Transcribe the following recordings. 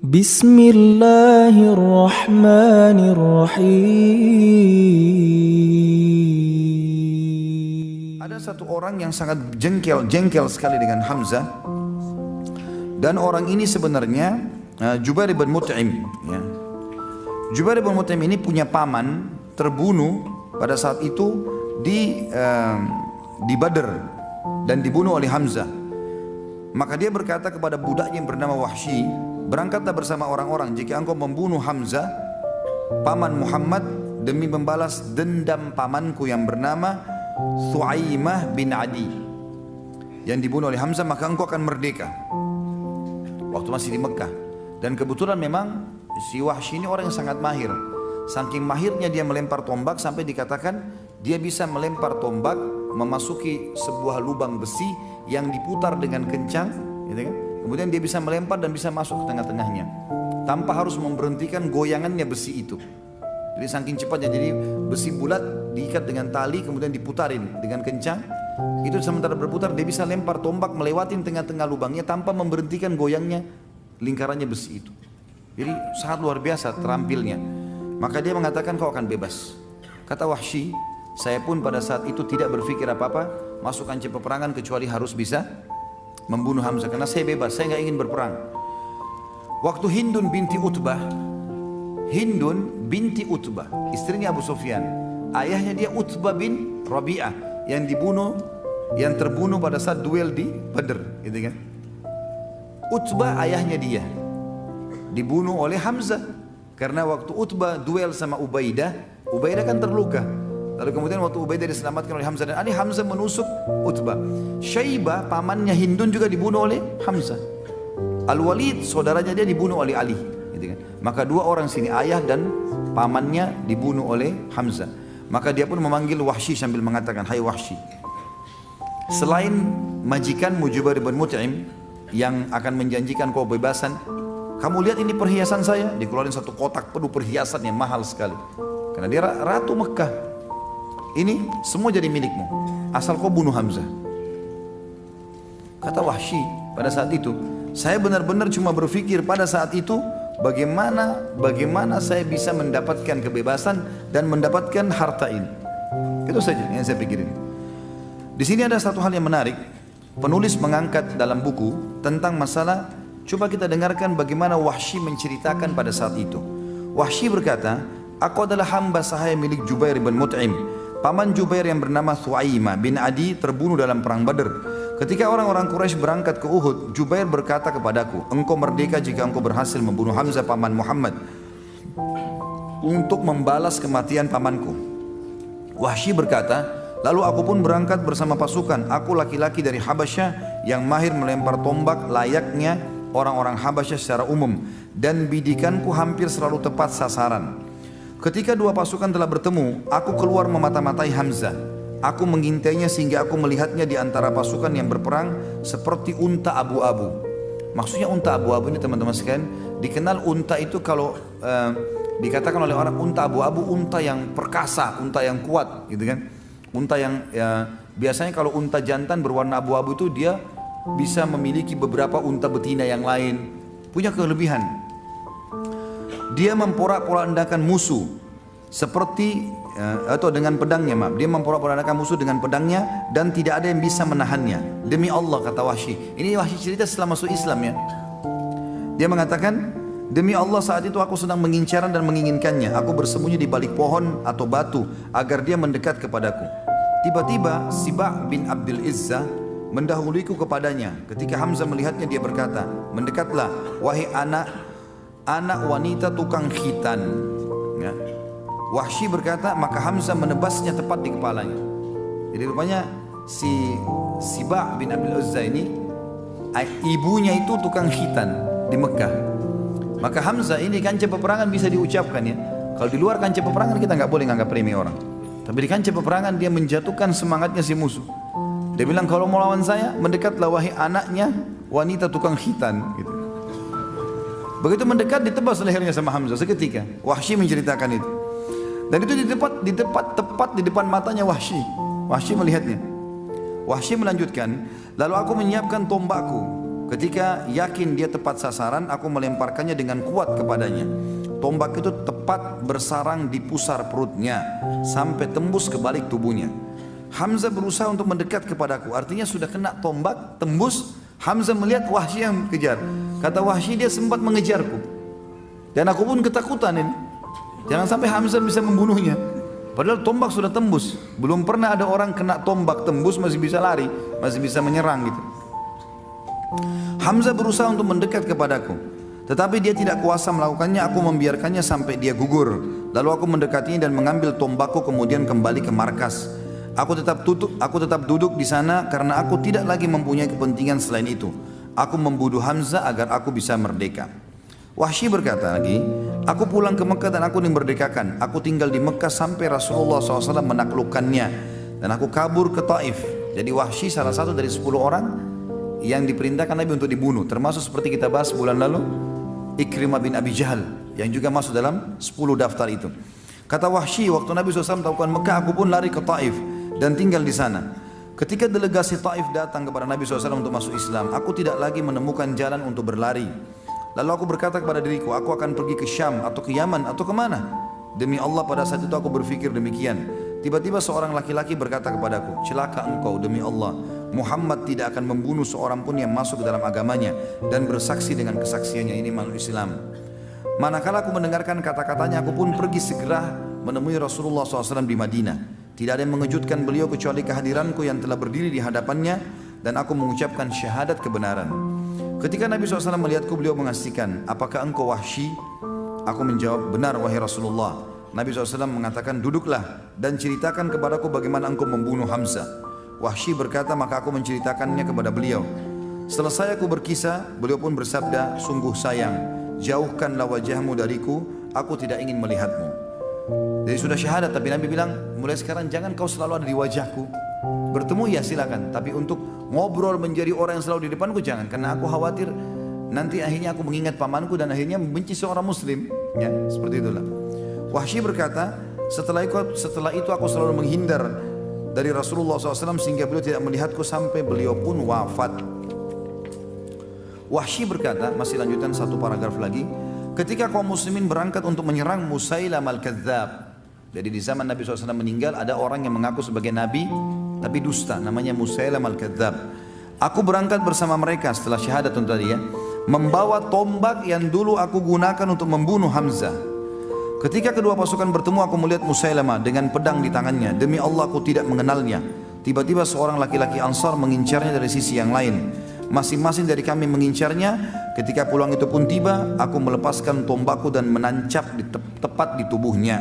Bismillahirrahmanirrahim. Ada satu orang yang sangat jengkel sekali dengan Hamzah, dan orang ini sebenarnya Jubair bin Mut'im. Ya. Jubair bin Mut'im ini punya paman terbunuh pada saat itu di Badr dan dibunuh oleh Hamzah. Maka dia berkata kepada budaknya yang bernama Wahsy, berangkatlah bersama orang-orang jika engkau membunuh Hamzah, paman Muhammad, demi membalas dendam pamanku yang bernama Thu'aimah bin Adi yang dibunuh oleh Hamzah, maka engkau akan merdeka. Waktu masih di Mekah. Dan kebetulan memang si Wahsy ini orang yang sangat mahir. Saking mahirnya dia melempar tombak sampai dikatakan dia bisa melempar tombak memasuki sebuah lubang besi yang diputar dengan kencang, gitu kan? Kemudian dia bisa melempar dan bisa masuk ke tengah-tengahnya tanpa harus memberhentikan goyangannya besi itu. Jadi saking cepatnya, jadi besi bulat diikat dengan tali kemudian diputarin dengan kencang. Itu sementara berputar dia bisa lempar tombak melewati tengah-tengah lubangnya tanpa memberhentikan goyangnya lingkarannya besi itu. Jadi sangat luar biasa terampilnya. Maka dia mengatakan kau akan bebas. Kata Wahsy, saya pun pada saat itu tidak berpikir apa-apa masuk kancah peperangan kecuali harus bisa membunuh Hamzah, karena saya bebas, saya nggak ingin berperang. Waktu Hindun binti Utbah, istrinya Abu Sufyan, ayahnya dia Utbah bin Rabi'ah yang terbunuh pada saat duel di Badr, gitu kan? Utbah ayahnya dia dibunuh oleh Hamzah karena waktu Utbah duel sama Ubaidah kan terluka. Lalu kemudian waktu Ubaidah diselamatkan oleh Hamzah dan Ali, Hamzah menusuk Utbah. Syaibah pamannya Hindun juga dibunuh oleh Hamzah. Al-Walid saudaranya dia dibunuh oleh Ali, gitu kan? Maka dua orang sini, ayah dan pamannya dibunuh oleh Hamzah. Maka dia pun memanggil Wahsy sambil mengatakan, hai Wahsy, selain majikanmu Jubair bin Mut'im yang akan menjanjikan kau bebasan, kamu lihat ini perhiasan saya. Dikeluarin satu kotak penuh perhiasan yang mahal sekali, karena dia ratu Mekah. Ini semua jadi milikmu asal kau bunuh Hamzah. Kata Wahsy pada saat itu, saya benar-benar cuma berpikir pada saat itu bagaimana saya bisa mendapatkan kebebasan dan mendapatkan harta ini. Itu saja yang saya pikirin. Di sini ada satu hal yang menarik. Penulis mengangkat dalam buku tentang masalah, coba kita dengarkan bagaimana Wahsy menceritakan pada saat itu. Wahsy berkata, aku adalah hamba sahaya milik Jubair bin Mut'im. Paman Jubair yang bernama Thu'aimah bin Adi terbunuh dalam perang Badr. Ketika orang-orang Quraisy berangkat ke Uhud, Jubair berkata kepadaku, engkau merdeka jika engkau berhasil membunuh Hamzah paman Muhammad untuk membalas kematian pamanku. Wahsy berkata, lalu aku pun berangkat bersama pasukan. Aku laki-laki dari Habasyah yang mahir melempar tombak layaknya orang-orang Habasyah secara umum, dan bidikanku hampir selalu tepat sasaran. Ketika dua pasukan telah bertemu, aku keluar memata-matai Hamzah. Aku mengintainya sehingga aku melihatnya di antara pasukan yang berperang seperti unta abu-abu. Maksudnya unta abu-abu ini teman-teman sekalian, dikenal unta itu kalau dikatakan oleh orang unta abu-abu, unta yang perkasa, unta yang kuat, gitu kan? Unta yang biasanya kalau unta jantan berwarna abu-abu itu dia bisa memiliki beberapa unta betina yang lain, punya kelebihan. Dia memporak-porandakan musuh seperti atau dengan pedangnya, dia memporak-porandakan musuh dengan pedangnya dan tidak ada yang bisa menahannya. Demi Allah, kata Wahsy. Ini Wahsy cerita setelah masuk Islam ya. Dia mengatakan, demi Allah saat itu aku sedang mengincarnya dan menginginkannya. Aku bersembunyi di balik pohon atau batu agar dia mendekat kepadaku. Tiba-tiba Siba' bin Abdul Izzah mendahuliku kepadanya. Ketika Hamzah melihatnya, dia berkata, mendekatlah wahai anak wanita tukang khitan, ya. Wahsy berkata, maka Hamzah menebasnya tepat di kepalanya. Jadi rupanya si Siba' bin Abdul Izzah ini ibunya itu tukang khitan di Mekah. Maka Hamzah ini kancah peperangan bisa diucapkan ya. Kalau di luar kancah peperangan kita nggak boleh nganggap remeh orang, tapi di kancah peperangan dia menjatuhkan semangatnya si musuh. Dia bilang, kalau mau lawan saya, mendekatlah wahai anaknya wanita tukang khitan, gitu. Begitu mendekat, ditebas lehernya sama Hamzah seketika. Wahsy menceritakan itu. Dan itu tepat di depan matanya Wahsy. Wahsy melihatnya. Wahsy melanjutkan, lalu aku menyiapkan tombakku Ketika yakin dia tepat sasaran, aku melemparkannya dengan kuat kepadanya. Tombak itu tepat bersarang di pusar perutnya sampai tembus ke balik tubuhnya. Hamzah berusaha untuk mendekat kepadaku, artinya sudah kena tombak, tembus. Hamzah melihat Wahsy yang kejar. Kata Wahsy, dia sempat mengejarku. Dan aku pun ketakutan ini. Jangan sampai Hamzah bisa membunuhnya. Padahal tombak sudah tembus. Belum pernah ada orang kena tombak tembus masih bisa lari, masih bisa menyerang gitu. Hamzah berusaha untuk mendekat kepadaku, tetapi dia tidak kuasa melakukannya. Aku membiarkannya sampai dia gugur. Lalu aku mendekatinya dan mengambil tombakku, kemudian kembali ke markas. Aku tetap duduk di sana karena aku tidak lagi mempunyai kepentingan selain itu. Aku membunuh Hamzah agar aku bisa merdeka. Wahsy berkata lagi, aku pulang ke Mekah dan aku dimerdekakan. Aku tinggal di Mekah sampai Rasulullah SAW menaklukkannya. Dan aku kabur ke Taif. Jadi Wahsy salah satu dari 10 orang yang diperintahkan Nabi untuk dibunuh. Termasuk seperti kita bahas bulan lalu, Ikrimah bin Abi Jahal yang juga masuk dalam 10 daftar itu. Kata Wahsy, waktu Nabi SAW melakukan Mekah, aku pun lari ke Taif dan tinggal di sana. Ketika delegasi Taif datang kepada Nabi SAW untuk masuk Islam, aku tidak lagi menemukan jalan untuk berlari. Lalu aku berkata kepada diriku, aku akan pergi ke Syam atau ke Yaman atau kemana? Demi Allah, pada saat itu aku berpikir demikian. Tiba-tiba seorang laki-laki berkata kepadaku, celaka engkau, demi Allah, Muhammad tidak akan membunuh seorang pun yang masuk ke dalam agamanya dan bersaksi dengan kesaksiannya. Ini makhluk Islam. Manakala aku mendengarkan kata-katanya, aku pun pergi segera menemui Rasulullah SAW di Madinah. Tidak ada yang mengejutkan beliau kecuali kehadiranku yang telah berdiri di hadapannya dan aku mengucapkan syahadat kebenaran. Ketika Nabi SAW melihatku, beliau mengasihkan, apakah engkau Wahsy? Aku menjawab, benar wahai Rasulullah. Nabi SAW mengatakan, duduklah dan ceritakan kepadaku bagaimana engkau membunuh Hamzah. Wahsy berkata, maka aku menceritakannya kepada beliau. Selesai aku berkisah, beliau pun bersabda, sungguh sayang, jauhkanlah wajahmu dariku, aku tidak ingin melihatmu. Jadi sudah syahadat, tapi Nabi bilang, mulai sekarang jangan kau selalu ada di wajahku. Bertemu ya silakan, tapi untuk ngobrol menjadi orang yang selalu di depanku jangan, karena aku khawatir nanti akhirnya aku mengingat pamanku dan akhirnya membenci seorang muslim. Ya, seperti itulah. Wahsy berkata, setelah itu aku selalu menghindar dari Rasulullah SAW sehingga beliau tidak melihatku sampai beliau pun wafat. Wahsy berkata, masih lanjutan satu paragraf lagi, ketika kaum muslimin berangkat untuk menyerang Musailamah al-Kadzdzab. Jadi di zaman Nabi SAW meninggal ada orang yang mengaku sebagai Nabi tapi dusta, namanya Musailamah al-Kadzdzab. Aku berangkat bersama mereka setelah syahadat untuk dia, membawa tombak yang dulu aku gunakan untuk membunuh Hamzah. Ketika kedua pasukan bertemu, aku melihat Musailamah dengan pedang di tangannya. Demi Allah aku tidak mengenalnya. Tiba-tiba seorang laki-laki Ansar mengincarnya dari sisi yang lain. Masing-masing dari kami mengincarnya. Ketika pulang itu pun tiba, aku melepaskan tombakku dan menancap tepat di tubuhnya.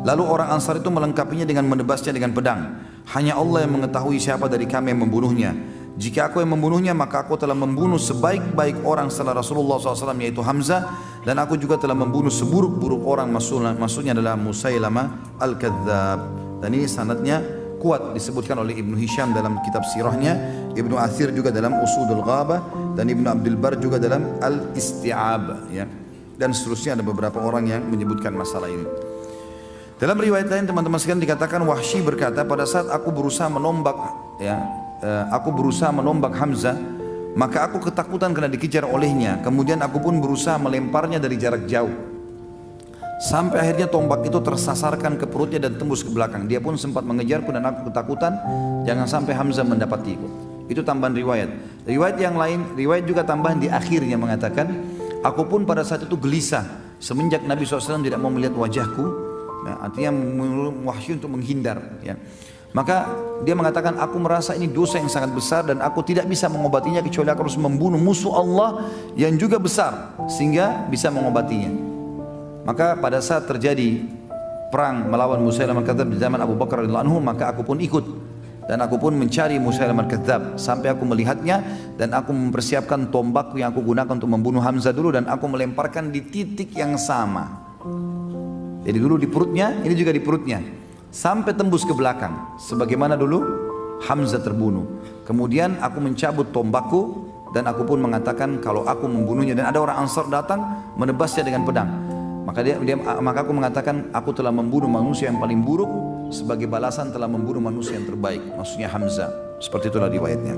Lalu orang Ansar itu melengkapinya dengan menebasnya dengan pedang. Hanya Allah yang mengetahui siapa dari kami yang membunuhnya. Jika aku yang membunuhnya, maka aku telah membunuh sebaik-baik orang setelah Rasulullah SAW, yaitu Hamzah. Dan aku juga telah membunuh seburuk-buruk orang, maksudnya adalah Musailamah al-Kadzdzab. Dan ini sanadnya kuat, disebutkan oleh Ibnu Hisham dalam kitab sirahnya, Ibnu Athir juga dalam Usudul Ghabah, dan Ibnu Abdul Bar juga dalam Al-Isti'ab, ya. Dan seterusnya ada beberapa orang yang menyebutkan masalah ini. Dalam riwayat lain teman-teman sekalian dikatakan Wahsy berkata, pada saat aku berusaha menombak Hamzah, maka aku ketakutan karena dikejar olehnya. Kemudian aku pun berusaha melemparnya dari jarak jauh. Sampai akhirnya tombak itu tersasarkan ke perutnya dan tembus ke belakang. Dia pun sempat mengejarku dan aku ketakutan jangan sampai Hamzah mendapatiku. Itu tambahan riwayat. Riwayat yang lain, riwayat juga tambahan di akhirnya mengatakan, aku pun pada saat itu gelisah semenjak Nabi SAW tidak mau melihat wajahku. Ya, artinya Wahsy untuk menghindar, ya. Maka dia mengatakan, aku merasa ini dosa yang sangat besar dan aku tidak bisa mengobatinya kecuali aku harus membunuh musuh Allah yang juga besar sehingga bisa mengobatinya. Maka pada saat terjadi perang melawan Musailamah al-Kadzdzab di zaman Abu Bakar radhiyallahu anhu, maka aku pun ikut dan aku pun mencari Musailamah al-Kadzdzab sampai aku melihatnya dan aku mempersiapkan tombakku yang aku gunakan untuk membunuh Hamzah dulu dan aku melemparkan di titik yang sama. Jadi dulu di perutnya, ini juga di perutnya, sampai tembus ke belakang, sebagaimana dulu Hamzah terbunuh. Kemudian aku mencabut tombakku dan aku pun mengatakan kalau aku membunuhnya, dan ada orang Ansar datang menebasnya dengan pedang. Maka aku mengatakan aku telah membunuh manusia yang paling buruk sebagai balasan telah membunuh manusia yang terbaik, maksudnya Hamzah. Seperti itulah riwayatnya.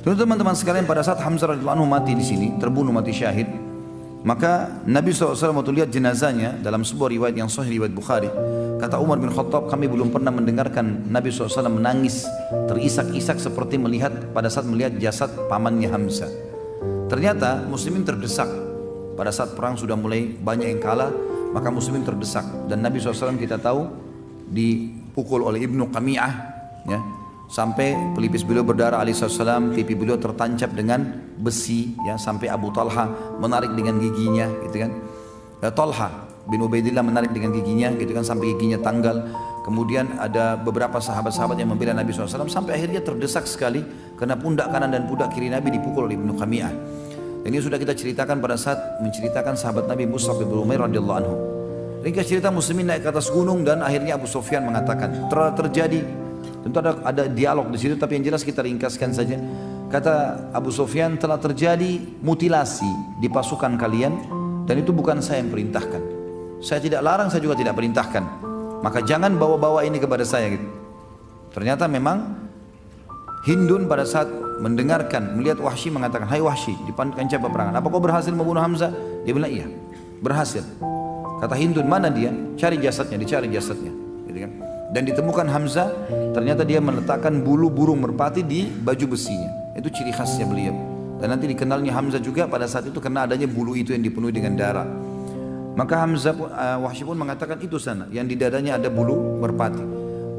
Teman-teman sekalian, pada saat Hamzah radhiyallahu anhu mati di sini, terbunuh mati syahid, maka Nabi SAW waktu lihat jenazahnya dalam sebuah riwayat yang sahih, riwayat Bukhari, kata Umar bin Khattab, kami belum pernah mendengarkan Nabi SAW menangis terisak-isak seperti pada saat melihat jasad pamannya Hamzah. Ternyata muslimin terdesak pada saat perang sudah mulai banyak yang kalah, maka muslimin terdesak, dan Nabi SAW kita tahu dipukul oleh Ibnu Qami'ah, ya, sampai pelipis beliau berdarah alaihissalam, pipi beliau tertancap dengan besi, ya, sampai Abu Talha menarik dengan giginya, gitu kan. Talha bin Ubaidillah menarik dengan giginya, gitu kan, sampai giginya tanggal. Kemudian ada beberapa sahabat-sahabat yang membela Nabi SAW sampai akhirnya terdesak sekali karena pundak kanan dan pundak kiri Nabi dipukul oleh Ibnu Qami'ah. Ini sudah kita ceritakan pada saat menceritakan sahabat Nabi Mus'ab bin Umair radhiyallahu anhu. Ringkas cerita muslimin naik ke atas gunung dan akhirnya Abu Sufyan mengatakan terjadi. Tentu ada dialog di situ, tapi yang jelas kita ringkaskan saja. Kata Abu Sufyan, telah terjadi mutilasi di pasukan kalian dan itu bukan saya yang perintahkan. Saya tidak larang, saya juga tidak perintahkan. Maka jangan bawa-bawa ini kepada saya gitu. Ternyata memang Hindun pada saat mendengarkan, melihat Wahsy mengatakan, hai Wahsy, di kancah peperangan, apa kau berhasil membunuh Hamzah? Dia bilang iya, berhasil. Kata Hindun, mana dia? Cari jasadnya, dicari jasadnya, gitu kan? Dan ditemukan Hamzah, ternyata dia meletakkan bulu burung merpati di baju besinya. Itu ciri khasnya beliau. Dan nanti dikenalnya Hamzah juga pada saat itu karena adanya bulu itu yang dipenuhi dengan darah. Maka Wahsy pun mengatakan itu sana, yang di dadanya ada bulu merpati.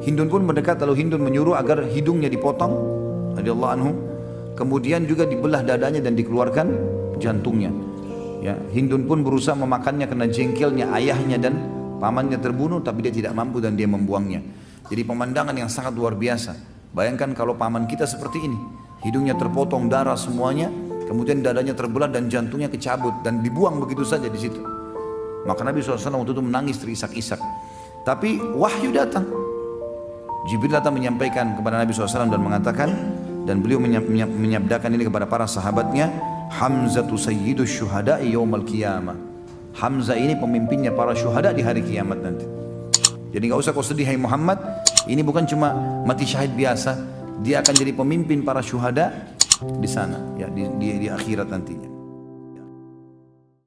Hindun pun mendekat, lalu Hindun menyuruh agar hidungnya dipotong, radhiyallahu anhu. Kemudian juga dibelah dadanya dan dikeluarkan jantungnya. Ya, Hindun pun berusaha memakannya karena jengkelnya ayahnya dan pamannya terbunuh, tapi dia tidak mampu dan dia membuangnya. Jadi pemandangan yang sangat luar biasa. Bayangkan kalau paman kita seperti ini, hidungnya terpotong, darah semuanya, kemudian dadanya terbelah dan jantungnya kecabut dan dibuang begitu saja di situ. Maka Nabi SAW waktu itu menangis terisak-isak. Tapi wahyu datang. Jibril datang menyampaikan kepada Nabi SAW dan mengatakan, dan beliau menyabdakan ini kepada para sahabatnya, Hamzatu sayyidus syuhada'i yaumal qiyamah. Hamzah ini pemimpinnya para syuhada di hari kiamat nanti. Jadi gak usah kau sedih hai Muhammad, ini bukan cuma mati syahid biasa, dia akan jadi pemimpin para syuhada di sana, ya, di akhirat nantinya.